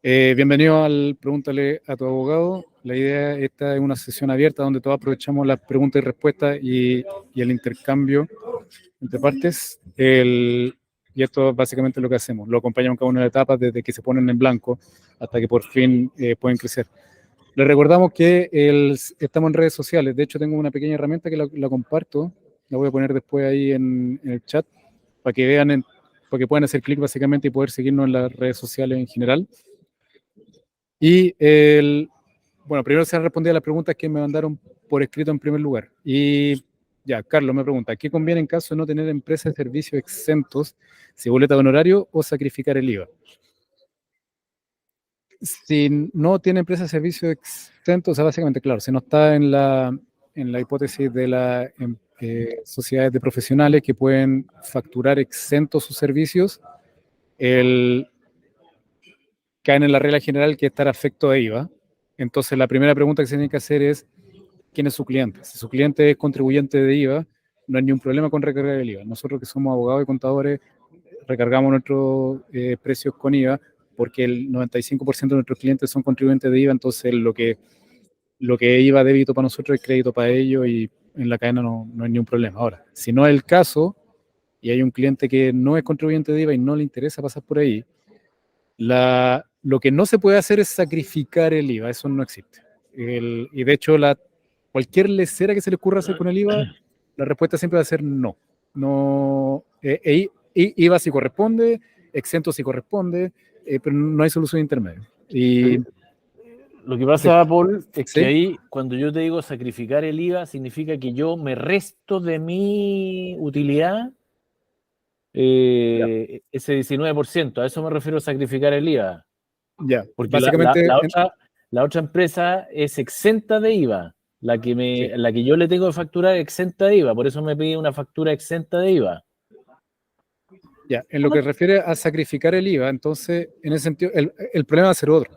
Bienvenido al Pregúntale a tu abogado. La idea esta es una sesión abierta donde todos aprovechamos las preguntas y respuestas y el intercambio entre partes. Y esto es básicamente lo que hacemos. Lo acompañamos cada una de las etapas desde que se ponen en blanco hasta que por fin pueden crecer. Les recordamos que estamos en redes sociales. De hecho, tengo una pequeña herramienta que la comparto. La voy a poner después ahí en el chat para que vean, para que puedan hacer clic básicamente y poder seguirnos en las redes sociales en general. Y bueno, primero se han respondido a las preguntas que me mandaron por escrito en primer lugar. Y ya, Carlos me pregunta, ¿qué conviene en caso de no tener empresas de servicios exentos, si boleta de honorario o sacrificar el IVA? Si no tiene empresa de servicios exentos, o sea, básicamente, claro, si no está en la hipótesis de las sociedades de profesionales que pueden facturar exentos sus servicios, caen en la regla general que es estar afecto a IVA. Entonces, la primera pregunta que se tiene que hacer es, ¿quién es su cliente? Si su cliente es contribuyente de IVA, no hay ningún problema con recargar el IVA. Nosotros que somos abogados y contadores, recargamos nuestros precios con IVA porque el 95% de nuestros clientes son contribuyentes de IVA, entonces lo que es IVA débito para nosotros es crédito para ellos y en la cadena no hay ningún problema. Ahora, si no es el caso y hay un cliente que no es contribuyente de IVA y no le interesa pasar por ahí, lo que no se puede hacer es sacrificar el IVA, eso no existe. Y de hecho, cualquier lecera que se le ocurra hacer con el IVA, la respuesta siempre va a ser no. IVA sí corresponde, exento sí corresponde, pero no hay solución intermedia. Y lo que pasa, Paul, es ¿sí? que ahí, cuando yo te digo sacrificar el IVA, significa que yo me resto de mi utilidad ese 19%. A eso me refiero a sacrificar el IVA. Ya, porque básicamente la otra empresa es exenta de IVA. La que yo le tengo que facturar exenta de IVA. Por eso me pide una factura exenta de IVA. Ya, en lo que refiere a sacrificar el IVA, entonces, en ese sentido, el problema va a ser otro.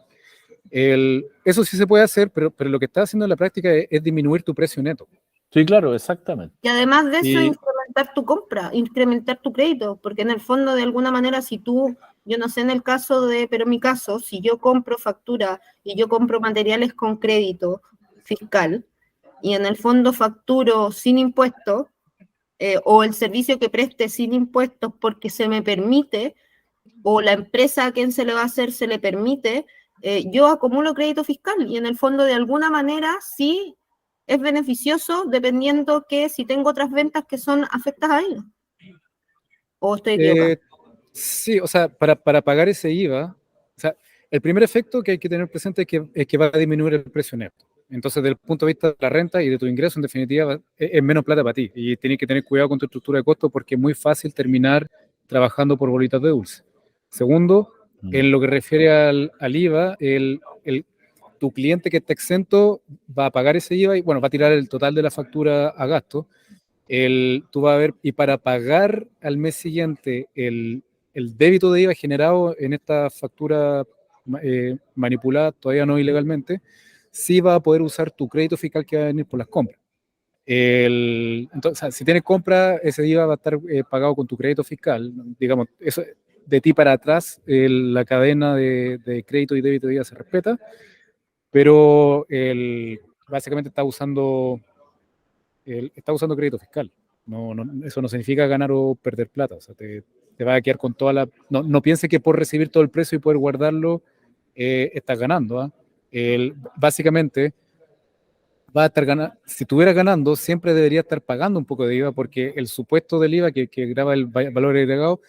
Eso sí se puede hacer, pero lo que está haciendo en la práctica es disminuir tu precio neto. Sí, claro, exactamente. Y además de eso, incrementar tu compra, incrementar tu crédito, porque en el fondo, de alguna manera, si tú, yo no sé en el caso pero en mi caso, si yo compro factura y yo compro materiales con crédito fiscal, y en el fondo facturo sin impuestos, o el servicio que preste sin impuestos porque se me permite, o la empresa a quien se le va a hacer se le permite, yo acumulo crédito fiscal y en el fondo de alguna manera sí es beneficioso dependiendo que si tengo otras ventas que son afectadas a ello. ¿O estoy equivocado? Sí, o sea, para pagar ese IVA, o sea, el primer efecto que hay que tener presente es que va a disminuir el precio neto. Entonces, desde el punto de vista de la renta y de tu ingreso, en definitiva, es menos plata para ti. Y tienes que tener cuidado con tu estructura de costos porque es muy fácil terminar trabajando por bolitas de dulce. Segundo, en lo que refiere al IVA, tu cliente que está exento va a pagar ese IVA y, bueno, va a tirar el total de la factura a gasto. Tú vas a ver, y para pagar al mes siguiente el débito de IVA generado en esta factura manipulada, todavía no ilegalmente, sí va a poder usar tu crédito fiscal que va a venir por las compras. Entonces, si tienes compra, ese IVA va a estar pagado con tu crédito fiscal. Digamos, eso de ti para atrás, la cadena de crédito y débito de IVA se respeta, pero básicamente está usando crédito fiscal. Eso no significa ganar o perder plata. O sea, te va a quedar con toda la... No piense que por recibir todo el precio y poder guardarlo, estás ganando. Básicamente, va a estar ganando. Si estuvieras ganando, siempre debería estar pagando un poco de IVA, porque el supuesto del IVA que grava el valor agregado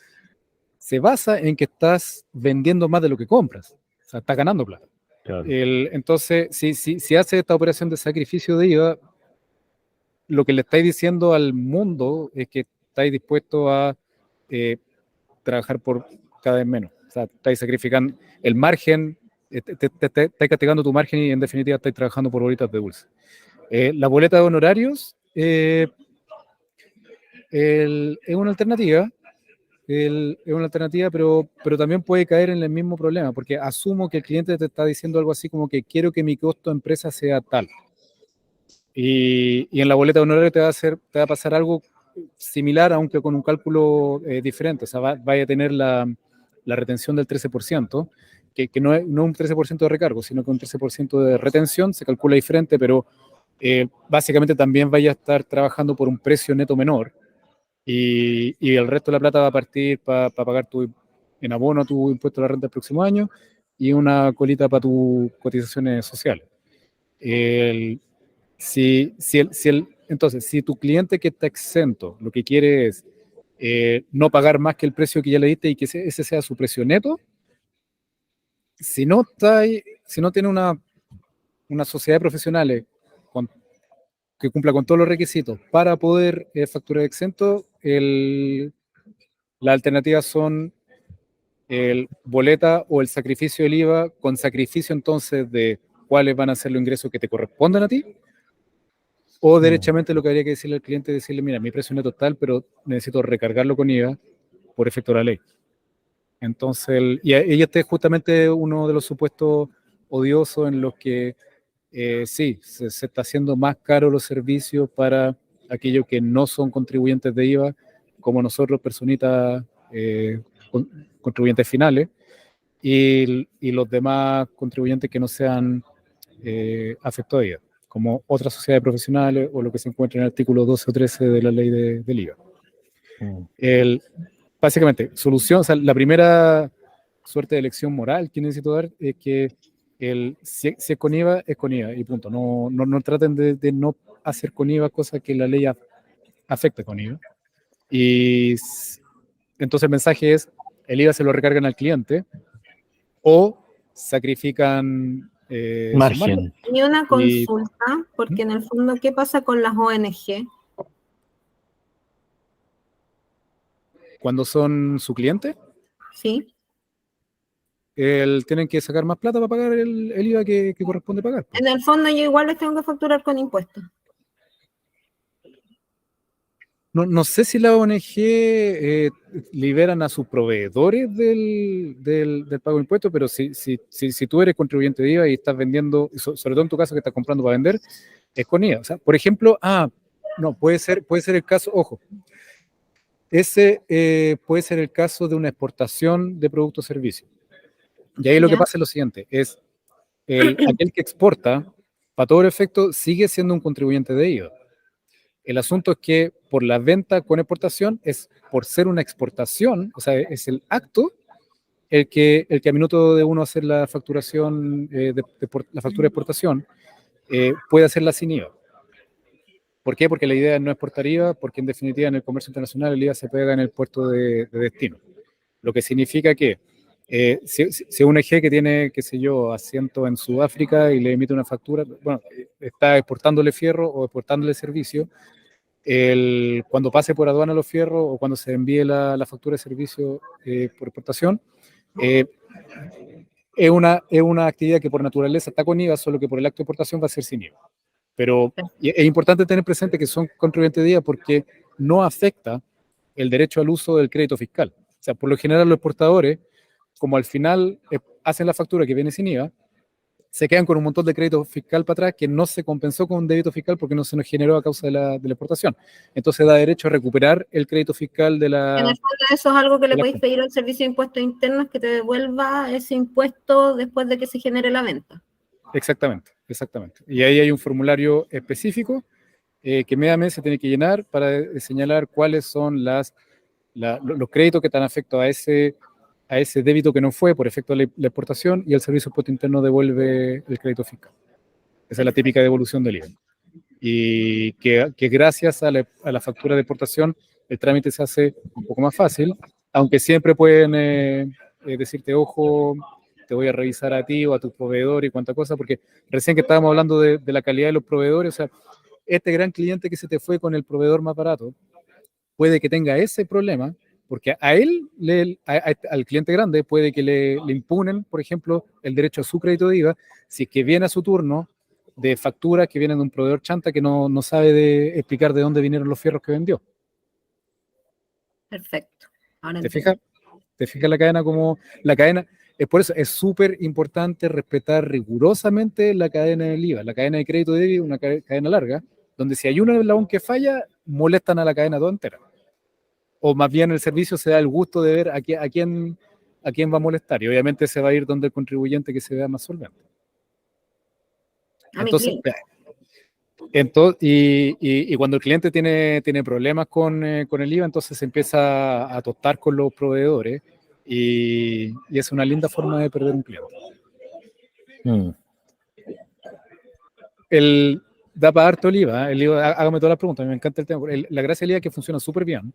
se basa en que estás vendiendo más de lo que compras. O sea, estás ganando plata. Claro. Entonces, si hace esta operación de sacrificio de IVA, lo que le estáis diciendo al mundo es que estáis dispuestos a trabajar por cada vez menos. O sea, estáis sacrificando el margen, estáis castigando tu margen y en definitiva estáis trabajando por bolitas de dulce. La boleta de honorarios es una alternativa. Es una alternativa, pero también puede caer en el mismo problema, porque asumo que el cliente te está diciendo algo así como que quiero que mi costo de empresa sea tal. Y en la boleta de honorario te va a pasar algo similar, aunque con un cálculo diferente. O sea, vaya a tener la retención del 13%, que no es un 13% de recargo, sino que un 13% de retención, se calcula diferente, pero básicamente también vaya a estar trabajando por un precio neto menor y el resto de la plata va a partir para pagar en abono tu impuesto a la renta el próximo año y una colita para tus cotizaciones sociales. Entonces, si tu cliente que está exento lo que quiere es no pagar más que el precio que ya le diste y que ese sea su precio neto, si no tiene una sociedad de profesionales que cumpla con todos los requisitos para poder facturar exento, las alternativas son el boleta o el sacrificio del IVA, con sacrificio entonces de cuáles van a ser los ingresos que te correspondan a ti, o derechamente lo que habría que decirle al cliente es decirle, mira, mi precio neto es tal, pero necesito recargarlo con IVA por efecto de la ley. Entonces, y este es justamente uno de los supuestos odiosos en los que sí, se está haciendo más caro los servicios para aquellos que no son contribuyentes de IVA, como nosotros, personitas contribuyentes finales, y los demás contribuyentes que no sean afectados de IVA, como otras sociedades profesionales o lo que se encuentra en el artículo 12 o 13 de la ley del IVA. Básicamente, solución, o sea, la primera suerte de elección moral que necesito dar es que si es con IVA, es con IVA y punto. No traten de no hacer con IVA cosas que la ley afecta con IVA. Y entonces el mensaje es, el IVA se lo recargan al cliente o sacrifican margen. Y una consulta, porque en el fondo, ¿qué pasa con las ONG? Cuando son su cliente, Sí. tienen que sacar más plata para pagar el IVA que corresponde pagar. En el fondo yo igual les tengo que facturar con impuestos. No sé si la ONG liberan a sus proveedores del pago de impuestos, pero si tú eres contribuyente de IVA y estás vendiendo, sobre todo en tu caso que estás comprando para vender, es con IVA. O sea, por ejemplo, no, puede ser el caso, ojo, ese puede ser el caso de una exportación de productos o servicios. Y ahí lo que pasa es lo siguiente, es aquel que exporta, para todo el efecto, sigue siendo un contribuyente de IVA. El asunto es que por la venta con exportación es por ser una exportación, o sea, es el acto el que a minuto de uno hacer la facturación, la factura de exportación, puede hacerla sin IVA. ¿Por qué? Porque la idea es no exportar IVA, porque en definitiva en el comercio internacional el IVA se pega en el puerto de destino. Lo que significa que si un EG que tiene, qué sé yo, asiento en Sudáfrica y le emite una factura, bueno, está exportándole fierro o exportándole servicio, cuando pase por aduana los fierros o cuando se envíe la factura de servicio por exportación, es una actividad que por naturaleza está con IVA, solo que por el acto de exportación va a ser sin IVA. Pero es importante tener presente que son contribuyentes de IVA porque no afecta el derecho al uso del crédito fiscal. O sea, por lo general los exportadores, como al final hacen la factura que viene sin IVA, se quedan con un montón de crédito fiscal para atrás que no se compensó con un débito fiscal porque no se nos generó a causa de la exportación. Entonces da derecho a recuperar el crédito fiscal de la... En el fondo eso es algo que le podéis pedir al Servicio de Impuestos Internos, que te devuelva ese impuesto después de que se genere la venta. Exactamente. Y ahí hay un formulario específico que mes a mes se tiene que llenar para señalar cuáles son los créditos que están afectos a ese débito que no fue por efecto de la exportación y el Servicio de Impuesto Interno devuelve el crédito fiscal. Esa es la típica devolución del IVA. Y que gracias a la factura de exportación el trámite se hace un poco más fácil, aunque siempre pueden decirte, ojo, te voy a revisar a ti o a tu proveedor y cuánta cosa, porque recién que estábamos hablando de la calidad de los proveedores, o sea, este gran cliente que se te fue con el proveedor más barato, puede que tenga ese problema, porque a él, al cliente grande, puede que le impugnen, por ejemplo, el derecho a su crédito de IVA, si es que viene a su turno de facturas que vienen de un proveedor chanta que no sabe explicar de dónde vinieron los fierros que vendió. Perfecto. Ahora ¿Te fijas la cadena como la cadena? Es por eso es súper importante respetar rigurosamente la cadena del IVA. La cadena de crédito de IVA es una cadena larga, donde si hay un eslabón que falla, molestan a la cadena toda entera. O más bien el servicio se da el gusto de ver a quién a quién va a molestar, y obviamente se va a ir donde el contribuyente que se vea más solvente. A mi Entonces, cliente. y cuando el cliente tiene problemas con el IVA, entonces se empieza a tostar con los proveedores, y es una linda forma de perder un cliente. Mm. Da para harto el IVA, hágame todas las preguntas, a mí me encanta el tema. La gracia del IVA es que funciona súper bien,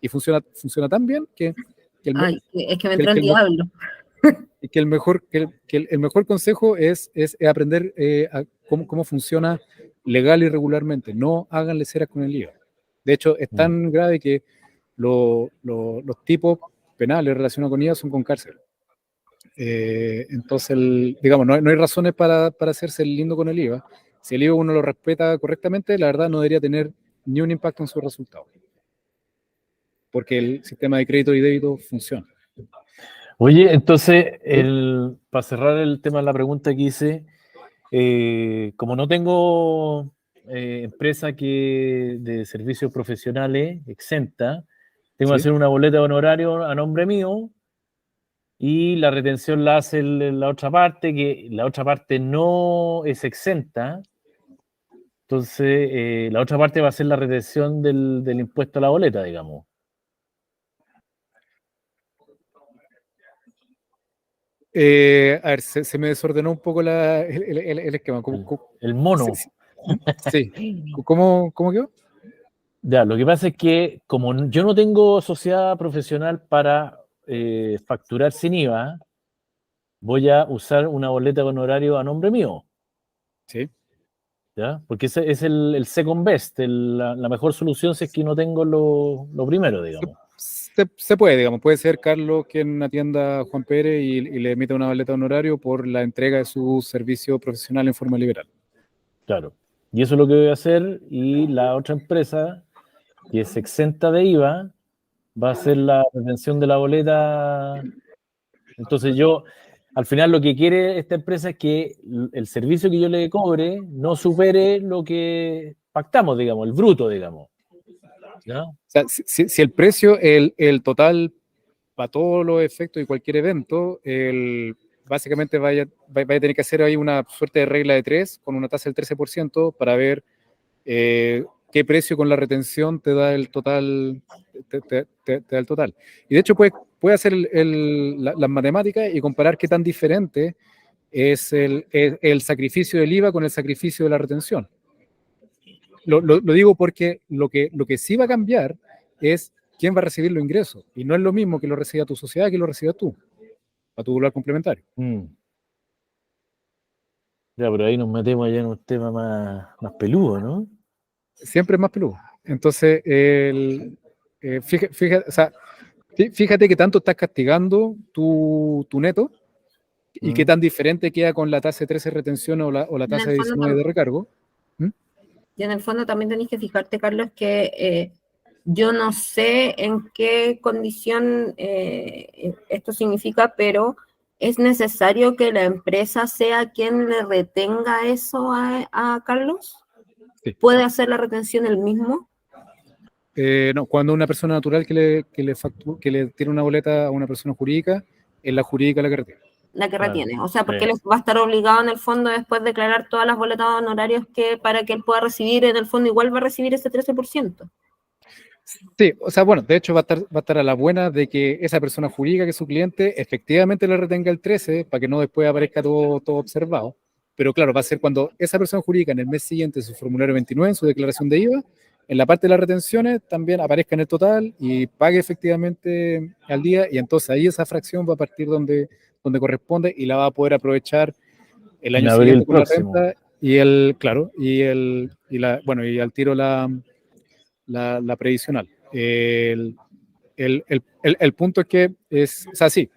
y funciona tan bien que el, Ay, es que me que entró el diablo. el mejor consejo es aprender cómo funciona legal y regularmente. No háganle ceras con el IVA. De hecho, es tan grave que los tipos penales relacionados con IVA son con cárcel. Entonces, digamos, no hay razones para hacerse el lindo con el IVA. Si el IVA uno lo respeta correctamente, la verdad no debería tener ni un impacto en sus resultados, porque el sistema de crédito y débito funciona. Oye, entonces, para cerrar el tema de la pregunta que hice, como no tengo empresa de servicios profesionales exenta, tengo que ¿Sí? hacer una boleta de honorario a nombre mío, y la retención la hace la otra parte, que la otra parte no es exenta. Entonces, la otra parte va a ser la retención del impuesto a la boleta, digamos. A ver, se me desordenó un poco el esquema. El mono. Sí. ¿Cómo quedó? Ya, lo que pasa es que como yo no tengo sociedad profesional para facturar sin IVA, voy a usar una boleta de honorario a nombre mío, Sí. ¿ya? Porque ese es el second best, la mejor solución si es que no tengo lo primero, digamos. Se puede, digamos. Puede ser Carlos quien atienda a Juan Pérez y le emita una boleta de honorario por la entrega de su servicio profesional en forma liberal. Claro. Y eso es lo que voy a hacer, y la otra empresa, que es exenta de IVA, va a hacer la retención de la boleta. Entonces yo, al final lo que quiere esta empresa es que el servicio que yo le cobre no supere lo que pactamos, digamos, el bruto, digamos. ¿Ya? O sea, si el precio, el total para todos los efectos y cualquier evento, básicamente vaya a tener que hacer ahí una suerte de regla de 3 con una tasa del 13% para ver qué precio con la retención te da el total. Te da el total. Y de hecho puede hacer las matemáticas y comparar qué tan diferente es el sacrificio del IVA con el sacrificio de la retención. Lo digo porque lo que sí va a cambiar es quién va a recibir los ingresos. Y no es lo mismo que lo reciba tu sociedad que lo reciba tú, para tu valor complementario. Ya, pero ahí nos metemos ya en un tema más peludo, ¿no? Siempre es más peludo. Entonces, fíjate que tanto estás castigando tu neto y qué tan diferente queda con la tasa de 13 de retención o la tasa de 19 de recargo. Y en el fondo también tenéis que fijarte, Carlos, que yo no sé en qué condición esto significa, pero ¿es necesario que la empresa sea quien le retenga eso a Carlos? Sí. ¿Puede hacer la retención él mismo? No, cuando una persona natural que le tiene una boleta a una persona jurídica, es la jurídica la que retiene. La que retiene. Claro. O sea, porque él va a estar obligado en el fondo después de declarar todas las boletas de honorarios para que él pueda recibir, en el fondo igual va a recibir ese 13%. Sí, o sea, bueno, de hecho va a estar a la buena de que esa persona jurídica que es su cliente efectivamente le retenga el 13 para que no después aparezca todo observado. Pero claro, va a ser cuando esa persona jurídica en el mes siguiente, en su formulario 29, en su declaración de IVA, en la parte de las retenciones también aparezca en el total y pague efectivamente al día, y entonces ahí esa fracción va a partir donde corresponde y la va a poder aprovechar el año siguiente con próximo. la renta y y al tiro la previsional. El punto es que o sea, sí,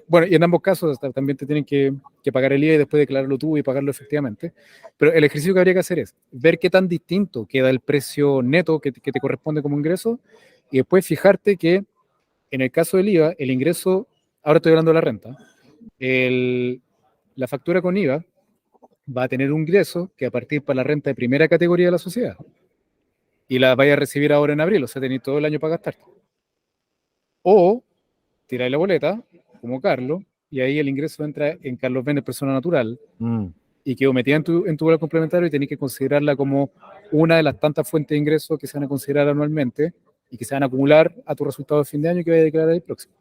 bueno, y en ambos casos también te tienen que pagar el IVA y después declararlo tú y pagarlo efectivamente, pero el ejercicio que habría que hacer es ver qué tan distinto queda el precio neto que te corresponde como ingreso, y después fijarte que en el caso del IVA, el ingreso, ahora estoy hablando de la renta, la factura con IVA va a tener un ingreso que a partir para la renta de primera categoría de la sociedad, y la vaya a recibir ahora en abril, o sea, tenéis todo el año para gastar. O tiráis la boleta como Carlos, y ahí el ingreso entra en Carlos Bene, persona natural, Mm. y quedó metida en tu bola complementario y tenés que considerarla como una de las tantas fuentes de ingresos que se van a considerar anualmente y que se van a acumular a tu resultado de fin de año que vaya a declarar el próximo.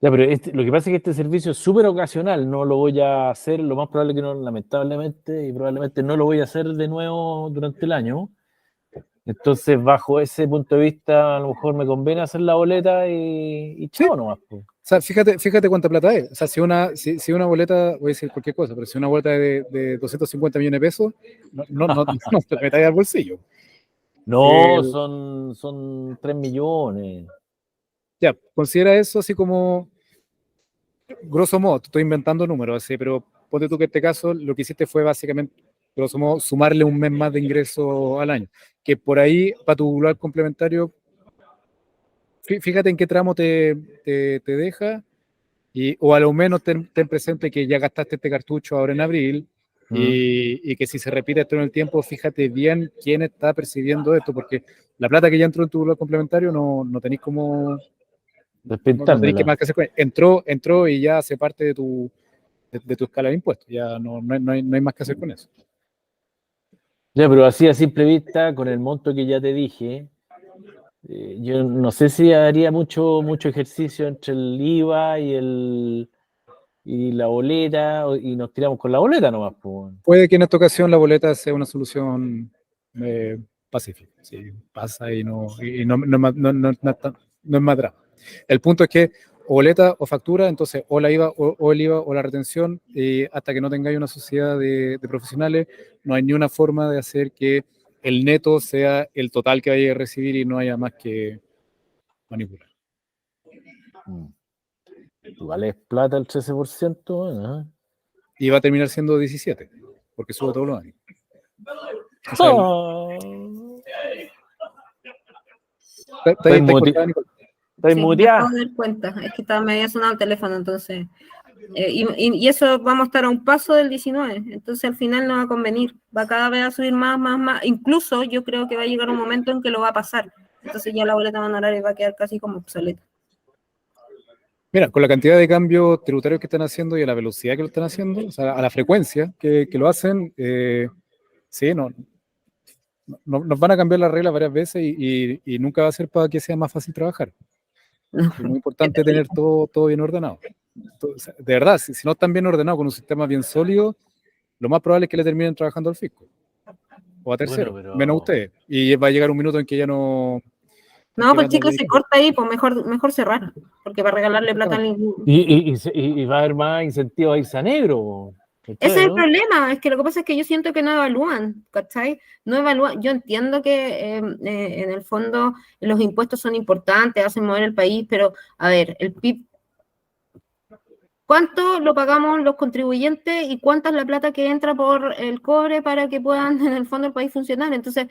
Ya, pero lo que pasa es que este servicio es súper ocasional, no lo voy a hacer, lo más probable que no, lamentablemente, y probablemente no lo voy a hacer de nuevo durante el año. Entonces, bajo ese punto de vista, a lo mejor me conviene hacer la boleta y chao nomás, pues. O sea, fíjate cuánta plata es. O sea, si una boleta, voy a decir cualquier cosa, pero si una boleta de 250 millones de pesos, no te la metáis al bolsillo. No, son 3 millones. Ya, considera eso así como, grosso modo, te estoy inventando números, así, pero ponte tú que en este caso lo que hiciste fue básicamente, grosso modo, sumarle un mes más de ingreso al año. Que por ahí, para tu global complementario, fíjate en qué tramo te deja. O a lo menos ten presente que ya gastaste este cartucho ahora en abril y que si se repite esto en el tiempo, fíjate bien quién está percibiendo esto, porque la plata que ya entró en tu blog complementario no tenéis como, no tenéis que Despintármela. más que hacer con él. Entró y ya hace parte de tu escala de impuestos, ya no hay más que hacer con eso. Ya, pero así a simple vista, con el monto que ya te dije, yo no sé si haría mucho ejercicio entre el IVA y la boleta, y nos tiramos con la boleta nomás, pues. Puede que en esta ocasión la boleta sea una solución pacífica, sí, pasa no es más drama. El punto es que o boleta o factura, entonces o la IVA o el IVA o la retención, hasta que no tengáis una sociedad de profesionales, no hay ni una forma de hacer que el neto sea el total que vaya a recibir y no haya más que manipular. Igual es plata el 13%, ¿eh? Y va a terminar siendo 17, porque sube todos los años. O sea, Estoy muteada. acabo de dar cuenta, es que me había sonado el teléfono, entonces. Y eso vamos a estar a un paso del 19, entonces al final no va a convenir, va cada vez a subir más, incluso yo creo que va a llegar un momento en que lo va a pasar, entonces ya la boleta honoraria va a quedar casi como obsoleta. Mira, con la cantidad de cambios tributarios que están haciendo y a la velocidad que lo están haciendo, o sea, a la frecuencia que lo hacen, sí, nos van a cambiar las reglas varias veces y nunca va a ser para que sea más fácil trabajar. Es muy importante tener todo bien ordenado. Entonces, de verdad, si no están bien ordenados con un sistema bien sólido, lo más probable es que le terminen trabajando al fisco o a tercero, Bueno, pero... menos ustedes. Y va a llegar un minuto en que ya no... No, pues chicos, se corta ahí, pues mejor cerrar, porque para regalarle plata a ningún... Y va a haber más incentivos a irse a negro. Ese es el problema, es que lo que pasa es que yo siento que no evalúan, ¿cachai? No evalúan, yo entiendo que en el fondo los impuestos son importantes, hacen mover el país, pero a ver, el PIB, ¿cuánto lo pagamos los contribuyentes y cuánta es la plata que entra por el cobre para que puedan en el fondo el país funcionar? Entonces,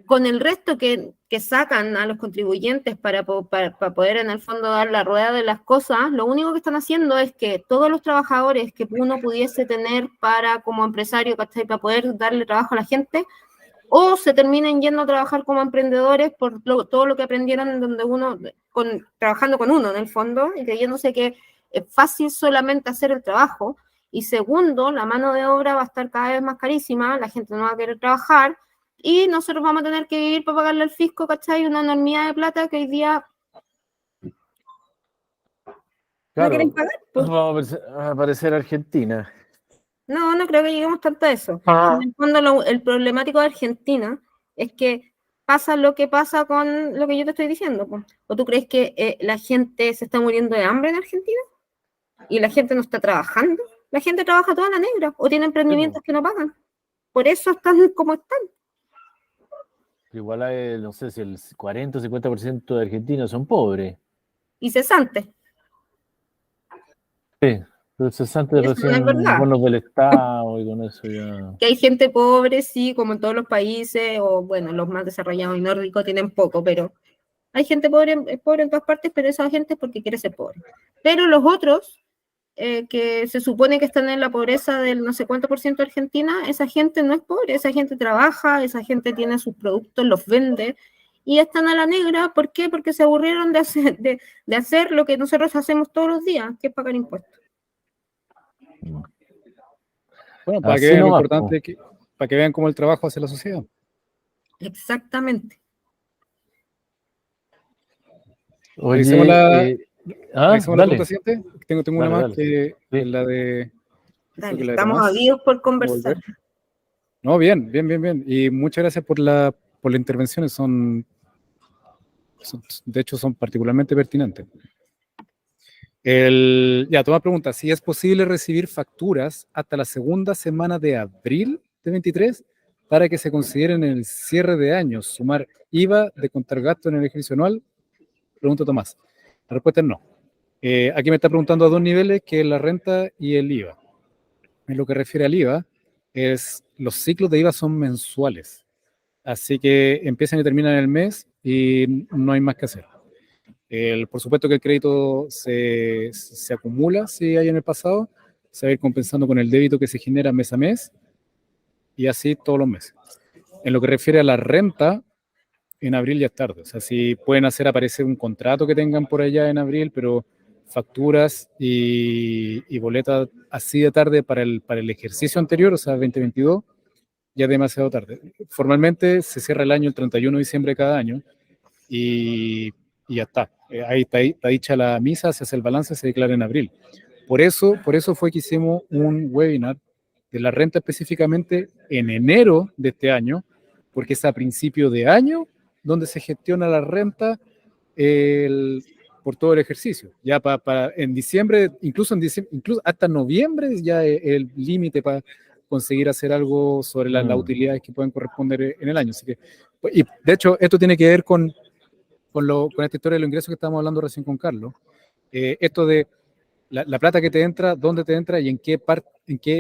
con el resto que sacan a los contribuyentes para poder en el fondo dar la rueda de las cosas, lo único que están haciendo es que todos los trabajadores que uno pudiese tener para como empresario, ¿cachai? Para poder darle trabajo a la gente, o se terminen yendo a trabajar como emprendedores por todo lo que aprendieron donde trabajando con uno en el fondo y creyéndose que es fácil solamente hacer el trabajo. Y segundo, la mano de obra va a estar cada vez más carísima, la gente no va a querer trabajar, y nosotros vamos a tener que vivir para pagarle al fisco, ¿cachai? Una enormidad de plata que hoy día no quieren pagar. Pues. Vamos a aparecer Argentina. No creo que lleguemos tanto a eso. En el fondo, el problemático de Argentina es que pasa lo que pasa con lo que yo te estoy diciendo. Pues. ¿O tú crees que la gente se está muriendo de hambre en Argentina? ¿Y la gente no está trabajando? La gente trabaja toda la negra o tiene emprendimientos que no pagan. Por eso están como están. Igual hay, no sé si el 40 o 50% de argentinos son pobres. Y cesantes. Sí, los cesantes reciben bonos del Estado y con eso ya... Que hay gente pobre, sí, como en todos los países, o bueno, los más desarrollados y nórdicos tienen poco, pero hay gente pobre en todas partes, pero esa gente es porque quiere ser pobre. Pero los otros, que se supone que están en la pobreza del no sé cuánto por ciento de Argentina, esa gente no es pobre, esa gente trabaja, esa gente tiene sus productos, los vende, y están a la negra. ¿Por qué? Porque se aburrieron de hacer lo que nosotros hacemos todos los días, que es pagar impuestos. Bueno, para que Así vean lo nomás, importante, para que vean cómo el trabajo hace la sociedad. Exactamente. Revisemos la, Oye, revisemos la pregunta dale, siguiente. Tengo una dale, más dale. que Sí. es la de... creo Dale, que la de estamos Tomás. avidos por conversar. Volver. No, bien, bien, bien, bien. Y muchas gracias por las intervenciones. De hecho, son particularmente pertinentes. Ya, Tomás pregunta, si es posible recibir facturas hasta la segunda semana de abril de 23 para que se consideren en el cierre de año, sumar IVA de contar gasto en el ejercicio anual. Pregunta Tomás. La respuesta es no. Aquí me está preguntando a dos niveles, que es la renta y el IVA. En lo que refiere al IVA, los ciclos de IVA son mensuales. Así que empiezan y terminan en el mes y no hay más que hacer. Por supuesto que el crédito se acumula si hay en el pasado, se va a ir compensando con el débito que se genera mes a mes y así todos los meses. En lo que refiere a la renta, en abril ya es tarde. O sea, si pueden hacer aparecer un contrato que tengan por allá en abril, pero facturas y boletas así de tarde para el ejercicio anterior, o sea, 2022, ya es demasiado tarde. Formalmente se cierra el año el 31 de diciembre de cada año y ya está. Ahí está dicha la misa, se hace el balance, se declara en abril. Por eso fue que hicimos un webinar de la renta específicamente en enero de este año, porque es a principio de año donde se gestiona la renta por todo el ejercicio. Ya en diciembre, incluso hasta noviembre, ya es el límite para conseguir hacer algo sobre las utilidades que pueden corresponder en el año. Así que, y de hecho, esto tiene que ver con esta historia de los ingresos que estábamos hablando recién con Carlos. Esto de la plata que te entra, dónde te entra y en qué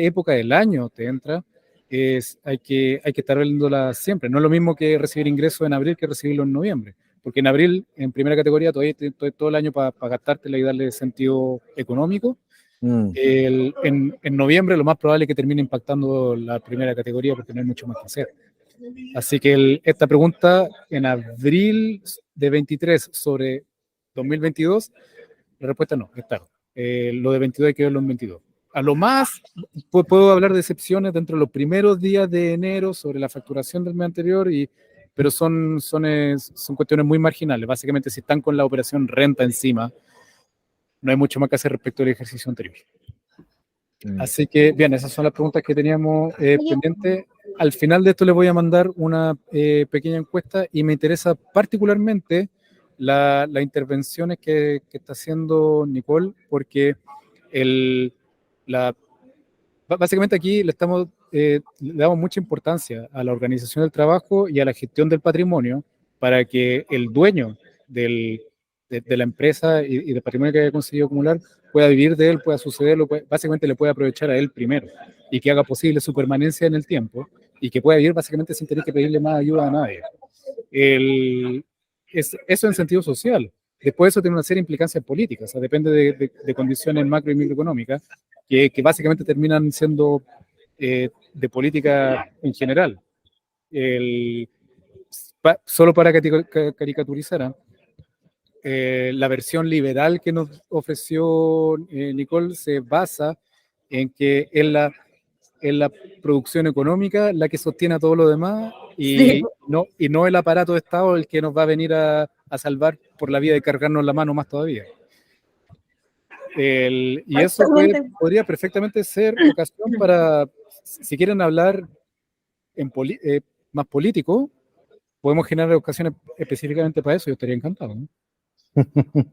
época del año te entra, hay que estar viéndola siempre. No es lo mismo que recibir ingresos en abril que recibirlo en noviembre, porque en abril, en primera categoría, todavía todo el año para gastártela y darle sentido económico. En noviembre lo más probable es que termine impactando la primera categoría porque no hay mucho más que hacer. Así que esta pregunta en abril de 23 sobre 2022, la respuesta no, es tarde. Lo de 22 hay que verlo en 22. A lo más, puedo hablar de excepciones dentro de los primeros días de enero sobre la facturación del mes anterior, pero son cuestiones muy marginales. Básicamente, si están con la operación renta encima, no hay mucho más que hacer respecto al ejercicio anterior. Así que, bien, esas son las preguntas que teníamos pendientes. Al final de esto les voy a mandar una pequeña encuesta y me interesa particularmente las intervenciones que está haciendo Nicole, porque básicamente aquí le damos mucha importancia a la organización del trabajo y a la gestión del patrimonio para que el dueño de la empresa y del patrimonio que haya conseguido acumular pueda vivir de él, pueda sucederlo, básicamente le pueda aprovechar a él primero y que haga posible su permanencia en el tiempo y que pueda vivir básicamente sin tener que pedirle más ayuda a nadie. Eso en sentido social. Después eso tiene una serie de implicancias políticas, o sea, depende de condiciones macro y microeconómicas que básicamente terminan siendo de política en general. Solo para caricaturizar, la versión liberal que nos ofreció Nicole se basa en que es la producción económica la que sostiene a todo lo demás y no el aparato de Estado el que nos va a venir a salvar por la vía de cargarnos la mano más todavía. Y eso podría perfectamente ser ocasión para, si quieren hablar más político, podemos generar ocasiones específicamente para eso. Yo estaría encantado, ¿no? O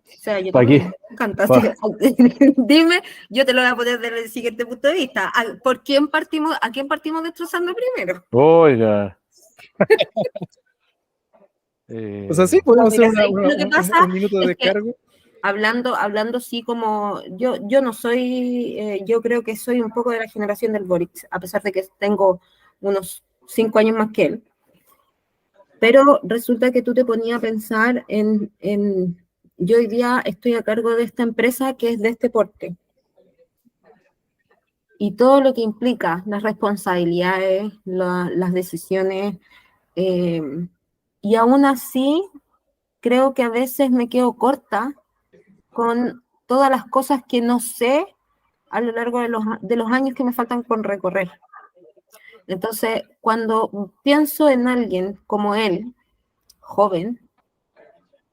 sea, yo también me encanta. Dime, yo te lo voy a poner desde el siguiente punto de vista. ¿A quién partimos destrozando primero? Oiga. O sea, sí, podemos hacer un minuto de descargo. Hablando así como, yo no soy, yo creo que soy un poco de la generación del Boric, a pesar de que tengo unos 5 años más que él. Pero resulta que tú te ponías a pensar yo hoy día estoy a cargo de esta empresa que es de este porte. Y todo lo que implica las responsabilidades, las decisiones, y aún así creo que a veces me quedo corta con todas las cosas que no sé a lo largo de los años que me faltan por recorrer. Entonces, cuando pienso en alguien como él, joven,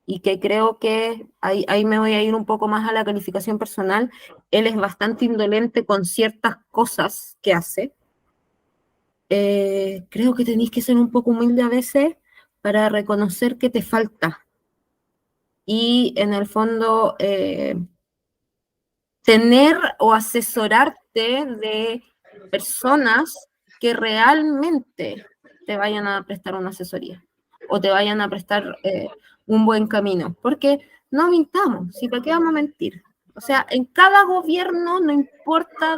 y que creo que ahí me voy a ir un poco más a la calificación personal, él es bastante indolente con ciertas cosas que hace. Creo que tenéis que ser un poco humilde a veces para reconocer que te falta. Y en el fondo, tener o asesorarte de personas que realmente te vayan a prestar una asesoría o te vayan a prestar un buen camino. Porque no mintamos, ¿sí? ¿Para qué vamos a mentir? O sea, en cada gobierno, no importa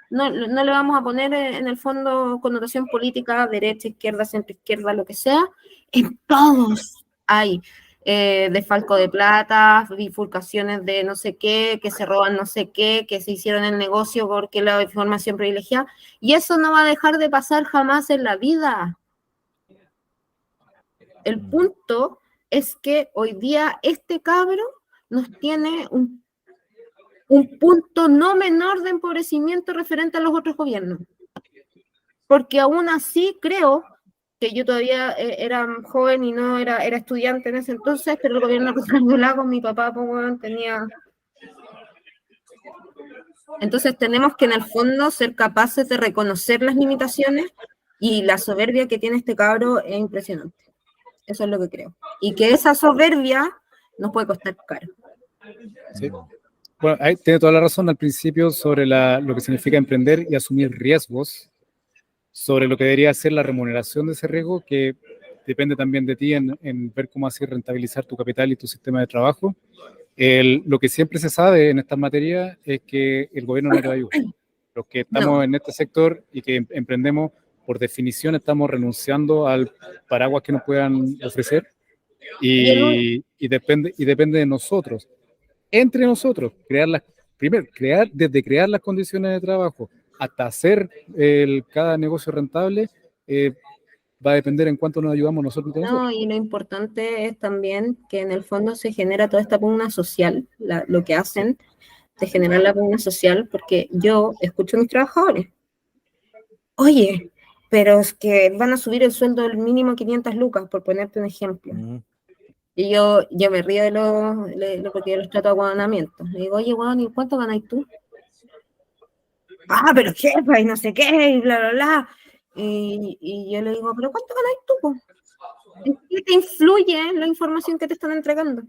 no le vamos a poner en el fondo connotación política, derecha, izquierda, centro izquierda, lo que sea, en todos hay desfalco de plata, bifurcaciones de no sé qué, que se roban no sé qué, que se hicieron el negocio porque la información privilegiada, y eso no va a dejar de pasar jamás en la vida. El punto es que hoy día este cabro nos tiene un punto no menor de empobrecimiento referente a los otros gobiernos. Porque aún así creo que yo todavía era joven y no era estudiante en ese entonces, pero el gobierno de Ricardo Lagos, mi papá pues, tenía... Entonces tenemos que en el fondo ser capaces de reconocer las limitaciones, y la soberbia que tiene este cabro es impresionante. Eso es lo que creo. Y que esa soberbia nos puede costar caro. Sí. Bueno, ahí tiene toda la razón al principio sobre lo que significa emprender y asumir riesgos, sobre lo que debería ser la remuneración de ese riesgo, que depende también de ti en ver cómo así rentabilizar tu capital y tu sistema de trabajo. Lo que siempre se sabe en estas materias es que el gobierno no te va a ayudar. Los que estamos en este sector y que emprendemos, por definición, estamos renunciando al paraguas que nos puedan ofrecer, y depende de nosotros, entre nosotros, desde crear las condiciones de trabajo hasta hacer cada negocio rentable, va a depender en cuánto nos ayudamos nosotros. No, y lo importante es también que en el fondo se genera toda esta pugna social, lo que hacen de generar la pugna social, porque yo escucho a mis trabajadores, oye, pero es que van a subir el sueldo del mínimo 500 lucas, por ponerte un ejemplo. Y yo me río porque yo los trato de aguanamiento. Le digo, oye, weón, ¿y cuánto ganáis tú? Ah, pero jefa, y no sé qué, y bla, bla, bla. Y yo le digo, ¿pero cuánto ganáis tú, po? ¿En qué te influye la información que te están entregando?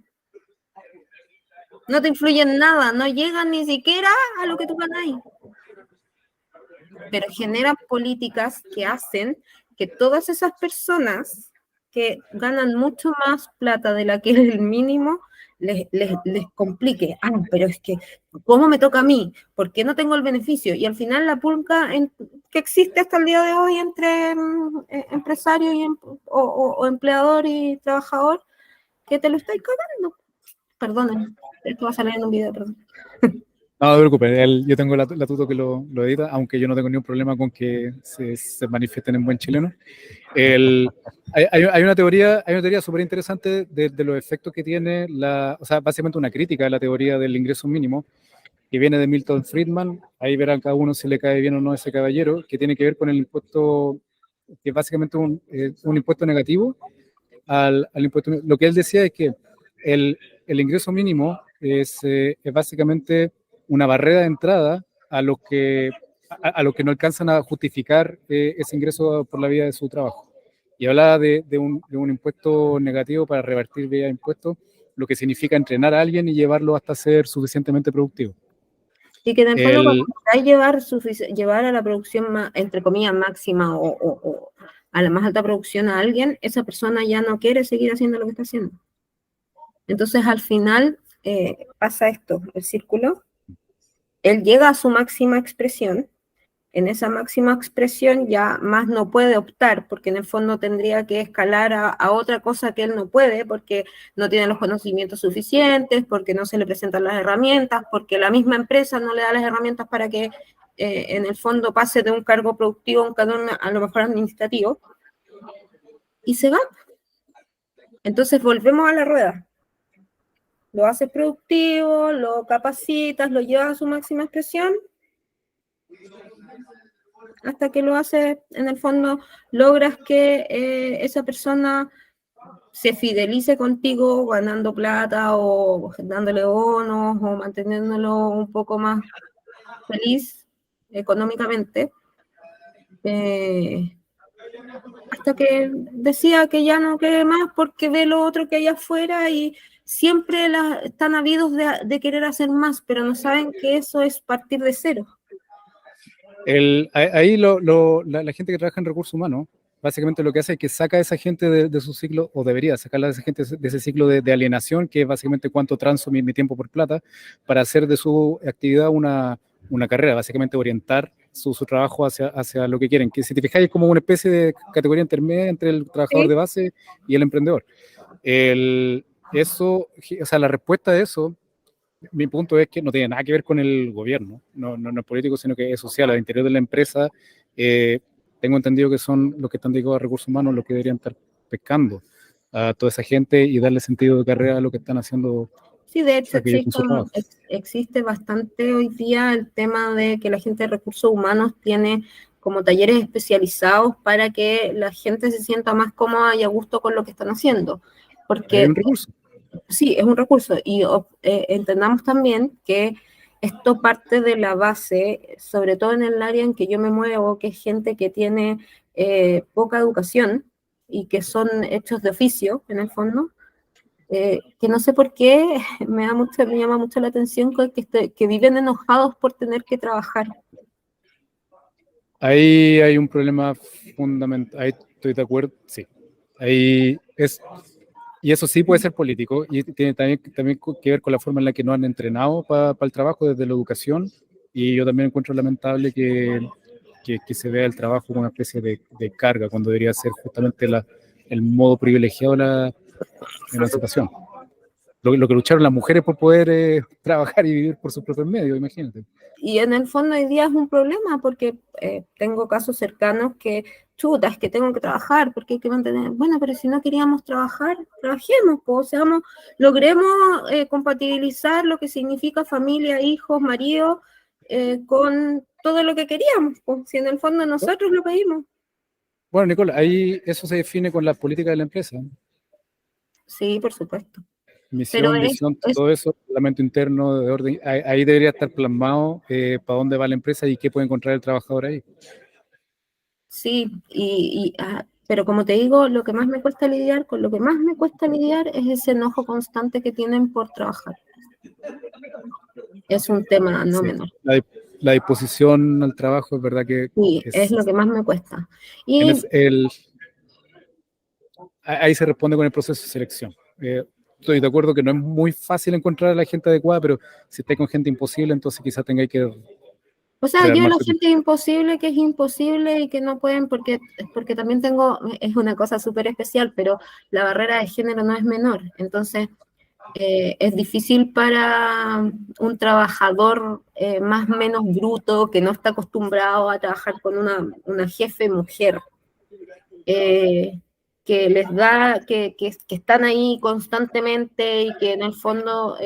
No te influye en nada, no llegan ni siquiera a lo que tú ganáis. Pero generan políticas que hacen que todas esas personas que ganan mucho más plata de la que es el mínimo, les complique. Ah, pero es que, ¿cómo me toca a mí? ¿Por qué no tengo el beneficio? Y al final la pulga que existe hasta el día de hoy entre empresario o empleador y trabajador, que te lo estáis cagando. Perdonen, esto va a salir en un video, perdón. No te preocupes, yo tengo la tuto que lo edita, aunque yo no tengo ningún problema con que se manifiesten en buen chileno. Hay una teoría súper interesante de los efectos que tiene o sea, básicamente una crítica a la teoría del ingreso mínimo, que viene de Milton Friedman. Ahí verán cada uno si le cae bien o no a ese caballero, que tiene que ver con el impuesto, que es básicamente un impuesto negativo al impuesto. Lo que él decía es que el ingreso mínimo es básicamente una barrera de entrada a los que no alcanzan a justificar ese ingreso por la vía de su trabajo. Y hablaba de un impuesto negativo para revertir vía impuestos, lo que significa entrenar a alguien y llevarlo hasta ser suficientemente productivo. Y que en el fondo cuando llevar a la producción, entre comillas, máxima o a la más alta producción a alguien, esa persona ya no quiere seguir haciendo lo que está haciendo. Entonces al final pasa esto, el círculo. Él llega a su máxima expresión. En esa máxima expresión ya más no puede optar, porque en el fondo tendría que escalar a otra cosa que él no puede, porque no tiene los conocimientos suficientes, porque no se le presentan las herramientas, porque la misma empresa no le da las herramientas para que en el fondo pase de un cargo productivo a un cargo a lo mejor administrativo, y se va. Entonces volvemos a la rueda. Lo haces productivo, lo capacitas, lo llevas a su máxima expresión, hasta que lo haces, en el fondo, logras que esa persona se fidelice contigo ganando plata o dándole bonos o manteniéndolo un poco más feliz económicamente, hasta que decía que ya no quiere más porque ve lo otro que hay afuera y siempre están ávidos de querer hacer más, pero no saben que eso es partir de cero. Ahí la gente que trabaja en recursos humanos, básicamente lo que hace es que saca a esa gente de su ciclo, o debería sacarla de esa gente de ese ciclo de alienación, que es básicamente cuánto transo mi tiempo por plata, para hacer de su actividad una carrera, básicamente orientar su trabajo hacia lo que quieren. Que si te fijáis es como una especie de categoría intermedia entre el trabajador ¿Sí? de base y el emprendedor. Eso, o sea, la respuesta de eso, mi punto es que no tiene nada que ver con el gobierno, no es político, sino que es social. Al interior de la empresa, tengo entendido que son los que están dedicados a recursos humanos los que deberían estar pescando a toda esa gente y darle sentido de carrera a lo que están haciendo Sí, de hecho aquellos con su trabajo. existe bastante hoy día el tema de que la gente de recursos humanos tiene como talleres especializados para que la gente se sienta más cómoda y a gusto con lo que están haciendo. Porque Hay un recurso. sí, es un recurso. Y entendamos también que esto parte de la base, sobre todo en el área en que yo me muevo, que es gente que tiene poca educación y que son hechos de oficio, en el fondo, que no sé por qué me llama mucho la atención que viven enojados por tener que trabajar. Ahí hay un problema fundamental, ahí estoy de acuerdo, sí. Ahí es, y eso sí puede ser político, y tiene también que ver con la forma en la que nos han entrenado para el trabajo desde la educación, y yo también encuentro lamentable que se vea el trabajo como una especie de carga, cuando debería ser justamente el modo privilegiado de la emancipación. Lo que lucharon las mujeres por poder trabajar y vivir por sus propios medios, imagínate. Y en el fondo hoy día es un problema porque tengo casos cercanos que, chuta, es que tengo que trabajar porque hay que mantener, bueno, pero si no queríamos trabajar, trabajemos, pues, logremos compatibilizar lo que significa familia, hijos, marido, con todo lo que queríamos, pues, si en el fondo nosotros lo pedimos. Bueno, Nicole, ahí eso se define con la política de la empresa. Sí, por supuesto. Pero Misión, visión, todo eso, reglamento interno de orden, ahí debería estar plasmado para dónde va la empresa y qué puede encontrar el trabajador ahí. sí, pero como te digo, lo que más me cuesta lidiar, con lo que más me cuesta lidiar es ese enojo constante que tienen por trabajar. Es un tema no Sí, menor. la disposición al trabajo es verdad que Sí, es lo que más me cuesta. en Y ahí se responde con el proceso de selección. Estoy de acuerdo que no es muy fácil encontrar a la gente adecuada, pero si está con gente imposible, entonces quizás tengáis que o sea, yo rearmar la tu equipo. gente imposible, que es imposible y que no pueden, porque también tengo, es una cosa súper especial, pero la barrera de género no es menor. Entonces, es difícil para un trabajador más o menos bruto, que no está acostumbrado a trabajar con una jefe mujer, que les da, que están ahí constantemente y que en el fondo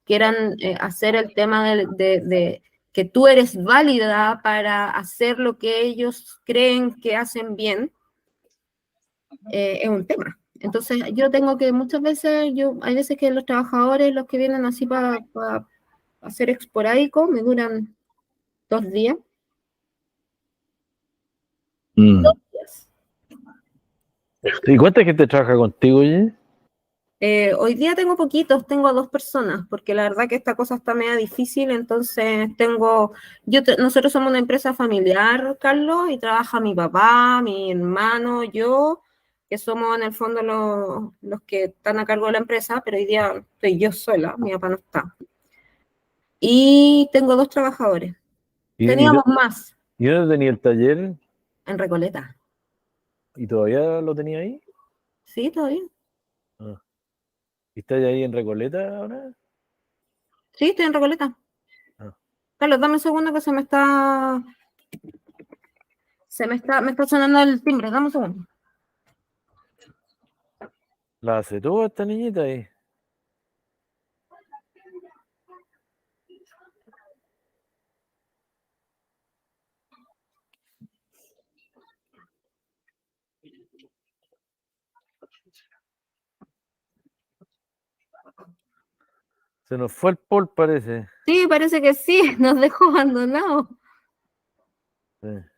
quieran hacer el tema de que tú eres válida para hacer lo que ellos creen que hacen bien, es un tema. Entonces yo tengo que muchas veces, hay veces que los trabajadores, los que vienen así para hacer esporádico, me duran 2 días. 2 días. ¿Y cuánta gente trabaja contigo, oye? Hoy día tengo poquitos, tengo a 2 personas, porque la verdad que esta cosa está media difícil, entonces nosotros somos una empresa familiar, Carlos, y trabaja mi papá, mi hermano, yo, que somos en el fondo los que están a cargo de la empresa, pero hoy día estoy yo sola, mi papá no está. Y tengo 2 trabajadores. Teníamos más ¿Y dónde tenía el taller? en Recoleta. ¿Y todavía lo tenía ahí? Sí, todavía. Ah. ¿Y estás ahí en Recoleta ahora? Sí, estoy en Recoleta. Ah. Carlos, dame un segundo que me está sonando el timbre, dame un segundo. La hace toda esta niñita ahí. Se nos fue el Paul, parece. Sí, parece que sí, nos dejó abandonados. Sí.